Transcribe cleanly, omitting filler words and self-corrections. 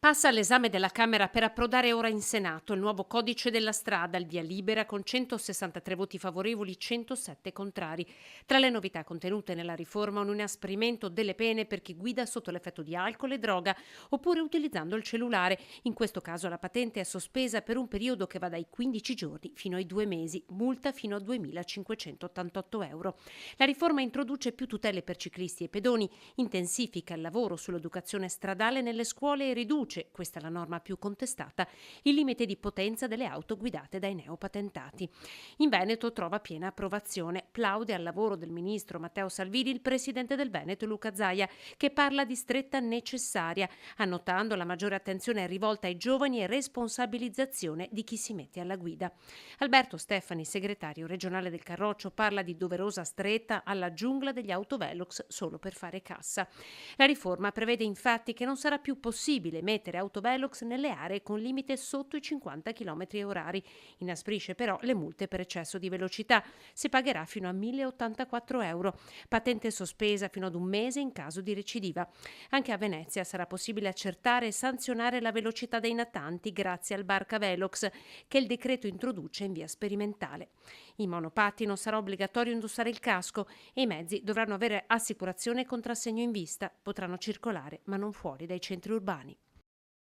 Passa all'esame della Camera per approdare ora in Senato il nuovo codice della strada, il via libera con 163 voti favorevoli, 107 contrari. Tra le novità contenute nella riforma un inasprimento delle pene per chi guida sotto l'effetto di alcol e droga oppure utilizzando il cellulare. In questo caso la patente è sospesa per un periodo che va dai 15 giorni fino ai 2 mesi, multa fino a 2.588 euro. La riforma introduce più tutele per ciclisti e pedoni, intensifica il lavoro sull'educazione stradale nelle scuole e riduce, questa è la norma più contestata, il limite di potenza delle auto guidate dai neopatentati. In Veneto trova piena approvazione. Plaude al lavoro del ministro Matteo Salvini il presidente del Veneto Luca Zaia, che parla di stretta necessaria, annotando la maggiore attenzione rivolta ai giovani e responsabilizzazione di chi si mette alla guida. Alberto Stefani, segretario regionale del Carroccio, parla di doverosa stretta alla giungla degli autovelox solo per fare cassa. La riforma prevede infatti che non sarà più possibile mettere autovelox nelle aree con limite sotto i 50 km orari. Inasprisce però le multe per eccesso di velocità. Si pagherà fino a 1.084 euro. Patente sospesa fino ad un mese in caso di recidiva. Anche a Venezia sarà possibile accertare e sanzionare la velocità dei natanti grazie al Barca Velox, che il decreto introduce in via sperimentale. In monopattino non sarà obbligatorio indossare il casco e i mezzi dovranno avere assicurazione e contrassegno in vista. Potranno circolare, ma non fuori dai centri urbani.